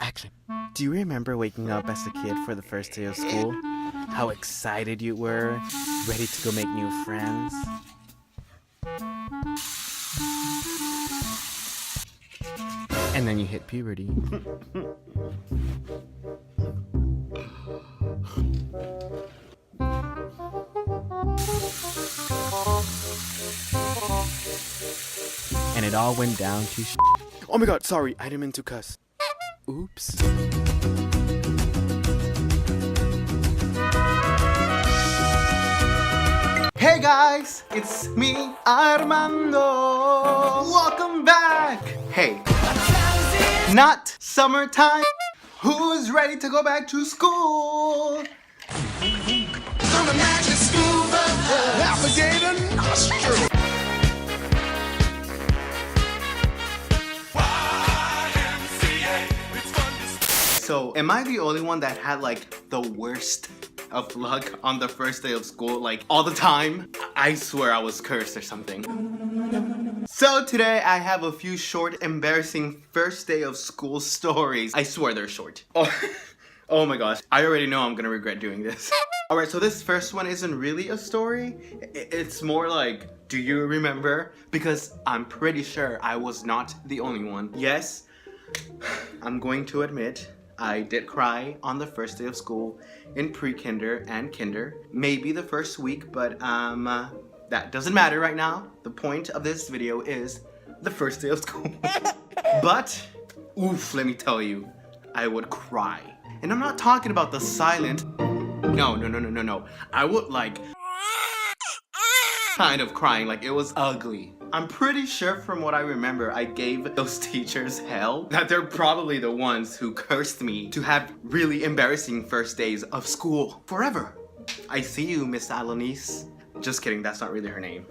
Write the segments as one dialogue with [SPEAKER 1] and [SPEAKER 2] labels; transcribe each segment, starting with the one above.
[SPEAKER 1] Action. Do you remember waking up as a kid for the first day of school? How excited you were, ready to go make new friends? And then you hit puberty. And it all went down to Oh my god, sorry, I didn't mean to cuss. Oops.
[SPEAKER 2] Hey guys, it's me, Armando. Welcome back. Hey, not summertime. Who's ready to go back to school? I'm a magic scuba, alligator nostril. So, am I the only one that had like the worst of luck on the first day of school, like all the time? I swear I was cursed or something. So today I have a few short, embarrassing first day of school stories. I swear they're short. Oh my gosh, I already know I'm gonna regret doing this. Alright, so this first one isn't really a story. It's more like, do you remember? Because I'm pretty sure I was not the only one. Yes, I'm going to admit, I did cry on the first day of school in pre-kinder and kinder. Maybe the first week, but that doesn't matter right now. The point of this video is the first day of school. But, oof, let me tell you, I would cry. And I'm not talking about the silent, no. I would like, kind of crying, like it was ugly. I'm pretty sure from what I remember, I gave those teachers hell. That they're probably the ones who cursed me to have really embarrassing first days of school forever. I see you, Miss Alanis. Just kidding, that's not really her name.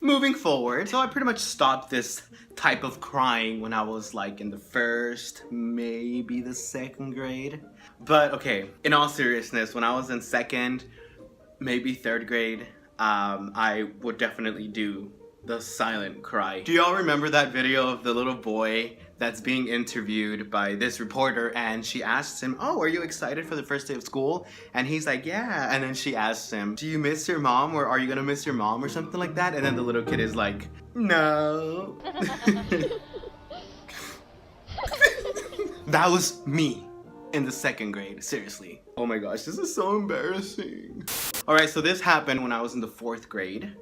[SPEAKER 2] Moving forward, so I pretty much stopped this type of crying when I was like in the first, maybe the second grade. But okay, in all seriousness, when I was in second, maybe third grade, I would definitely do the silent cry. Do y'all remember that video of the little boy that's being interviewed by this reporter, and she asks him, oh, are you excited for the first day of school? And he's like, yeah. And then she asks him, do you miss your mom, or are you gonna miss your mom, or something like that? And then the little kid is like, no. That was me in the second grade, seriously. Oh my gosh, this is so embarrassing. All right, so this happened when I was in the fourth grade.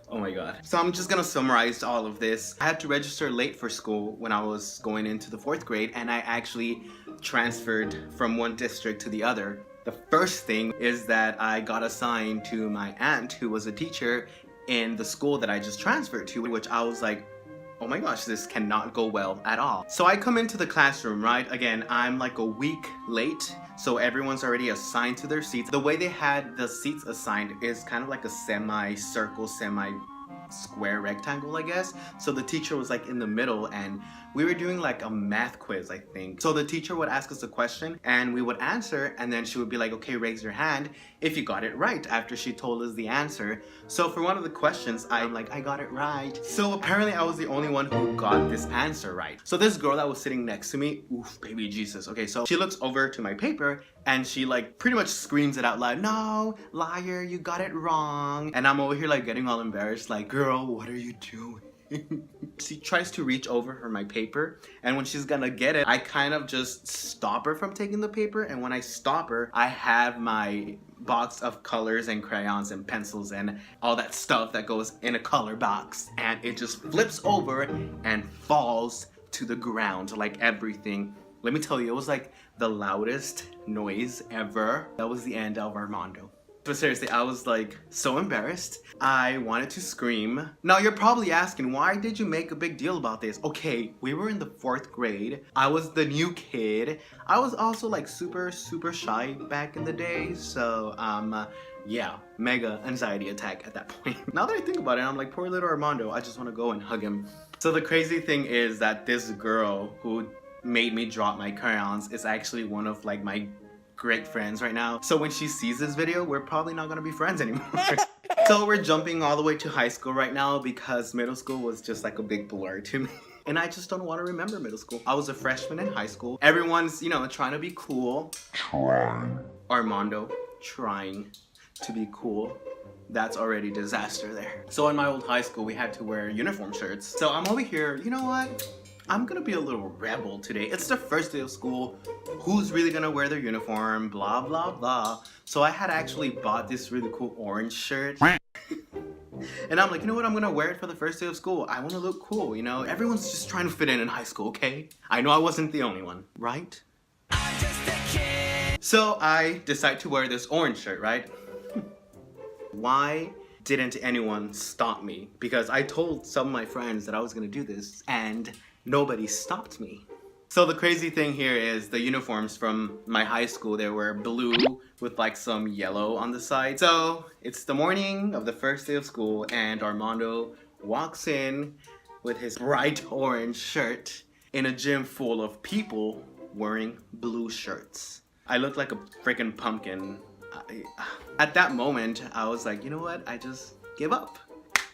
[SPEAKER 2] Oh my god. So I'm just gonna summarize all of this. I had to register late for school when I was going into the fourth grade, and I actually transferred from one district to the other. The first thing is that I got assigned to my aunt, who was a teacher in the school that I just transferred to, which I was like, oh my gosh, this cannot go well at all. So I come into the classroom, right? Again, I'm like a week late, so everyone's already assigned to their seats. The way they had the seats assigned is kind of like a semi-circle, semi-square rectangle, I guess. So the teacher was like in the middle, and we were doing like a math quiz, I think. So the teacher would ask us a question, and we would answer, and then she would be like, okay, raise your hand if you got it right, after she told us the answer. So for one of the questions, I'm like, I got it right. So apparently I was the only one who got this answer right. So this girl that was sitting next to me, oof, baby Jesus. Okay, so she looks over to my paper, and she like pretty much screams it out loud, no, liar, you got it wrong. And I'm over here like getting all embarrassed, like, girl, what are you doing? She tries to reach over for my paper, and when she's gonna get it, I kind of just stop her from taking the paper. And when I stop her, I have my box of colors and crayons and pencils and all that stuff that goes in a color box, and it just flips over and falls to the ground, like everything. Let me tell you, it was like the loudest noise ever. That was the end of Armando. But seriously, I was like so embarrassed. I wanted to scream. Now you're probably asking, why did you make a big deal about this? Okay, we were in the fourth grade. I was the new kid. I was also like super shy back in the day. So yeah, mega anxiety attack at that point. Now that I think about it, I'm like, poor little Armando. I just want to go and hug him. So the crazy thing is that this girl who made me drop my crayons is actually one of like my great friends right now. So when she sees this video, we're probably not gonna be friends anymore. So we're jumping all the way to high school right now because middle school was just like a big blur to me. And I just don't want to remember middle school. I was a freshman in high school. Everyone's, you know, trying to be cool. Armando trying to be cool. That's already disaster there. So in my old high school, we had to wear uniform shirts. So I'm over here, you know what? I'm gonna be a little rebel today. It's the first day of school. Who's really gonna wear their uniform? Blah, blah, blah. So I had actually bought this really cool orange shirt. And I'm like, you know what? I'm gonna wear it for the first day of school. I wanna look cool, you know? Everyone's just trying to fit in high school, okay? I know I wasn't the only one, right? I'm just a kid. So I decide to wear this orange shirt, right? Why didn't anyone stop me? Because I told some of my friends that I was gonna do this and nobody stopped me. So the crazy thing here is the uniforms from my high school, they were blue with like some yellow on the side. So it's the morning of the first day of school and Armando walks in with his bright orange shirt in a gym full of people wearing blue shirts. I looked like a freaking pumpkin. At that moment, I was like, you know what? I just give up.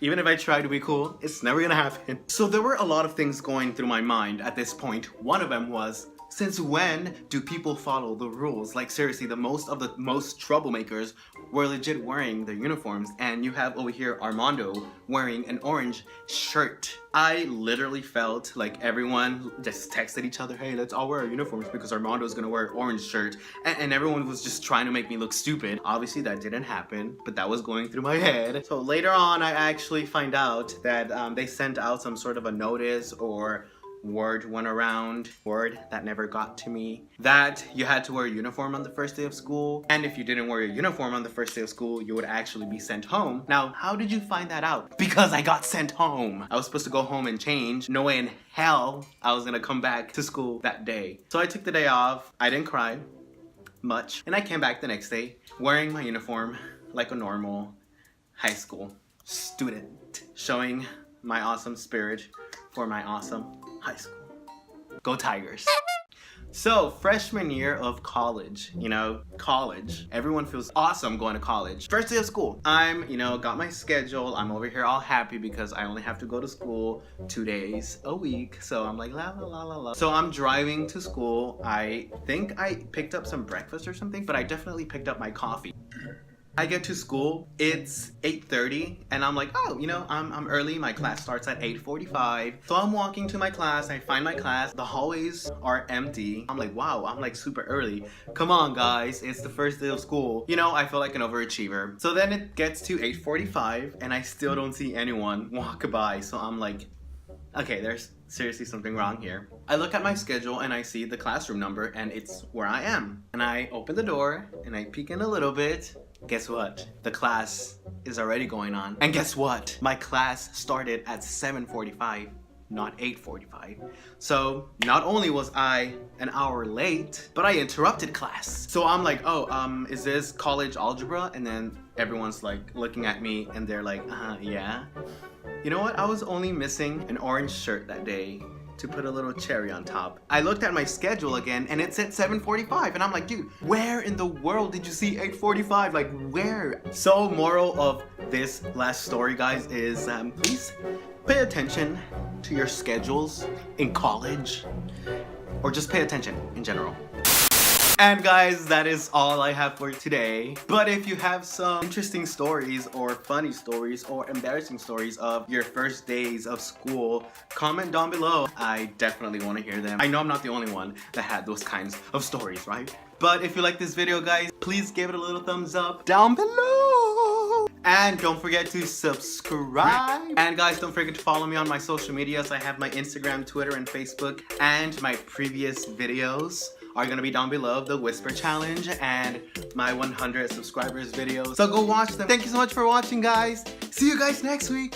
[SPEAKER 2] Even if I try to be cool, it's never gonna happen. So there were a lot of things going through my mind at this point. One of them was, since when do people follow the rules? Like seriously, the most troublemakers were legit wearing their uniforms, and you have over here Armando wearing an orange shirt. I literally felt like everyone just texted each other, hey, let's all wear our uniforms because Armando's gonna wear an orange shirt. And everyone was just trying to make me look stupid. Obviously that didn't happen, but that was going through my head. So later on, I actually find out that they sent out some sort of a notice or word went around, word that never got to me, that you had to wear a uniform on the first day of school. And if you didn't wear your uniform on the first day of school, you would actually be sent home. Now, how did you find that out? Because I got sent home. I was supposed to go home and change. No way in hell I was gonna come back to school that day. So I took the day off. I didn't cry much. And I came back the next day wearing my uniform like a normal high school student, showing my awesome spirit for my awesome high school. Go Tigers. So freshman year of college, you know, college, everyone feels awesome going to college. First day of school, I'm, you know, got my schedule. I'm over here all happy because I only have to go to school 2 days a week. So I'm like, la la la la la. So I'm driving to school. I think I picked up some breakfast or something, but I definitely picked up my coffee. I get to school, it's 8:30, and I'm like, oh, you know, I'm early, my class starts at 8:45. So I'm walking to my class, I find my class, the hallways are empty. I'm like, wow, I'm like super early. Come on guys, it's the first day of school. You know, I feel like an overachiever. So then it gets to 8:45, and I still don't see anyone walk by. So I'm like, okay, there's seriously something wrong here. I look at my schedule and I see the classroom number and it's where I am. And I open the door and I peek in a little bit. Guess what? The class is already going on. And guess what? My class started at 7:45, not 8:45. So not only was I an hour late, but I interrupted class. So I'm like, oh, is this college algebra? And then everyone's like looking at me and they're like, yeah. You know what? I was only missing an orange shirt that day to put a little cherry on top. I looked at my schedule again and it said 7:45 and I'm like, dude, where in the world did you see 8:45? Like where? So moral of this last story, guys, is please pay attention to your schedules in college, or just pay attention in general. And guys, that is all I have for today. But if you have some interesting stories or funny stories or embarrassing stories of your first days of school, comment down below. I definitely want to hear them. I know I'm not the only one that had those kinds of stories, right? But if you like this video, guys, please give it a little thumbs up down below. And don't forget to subscribe. And guys, don't forget to follow me on my social medias. I have my Instagram, Twitter, and Facebook. And my previous videos are gonna be down below, the Whisper Challenge and my 100 subscribers videos. So go watch them. Thank you so much for watching, guys. See you guys next week.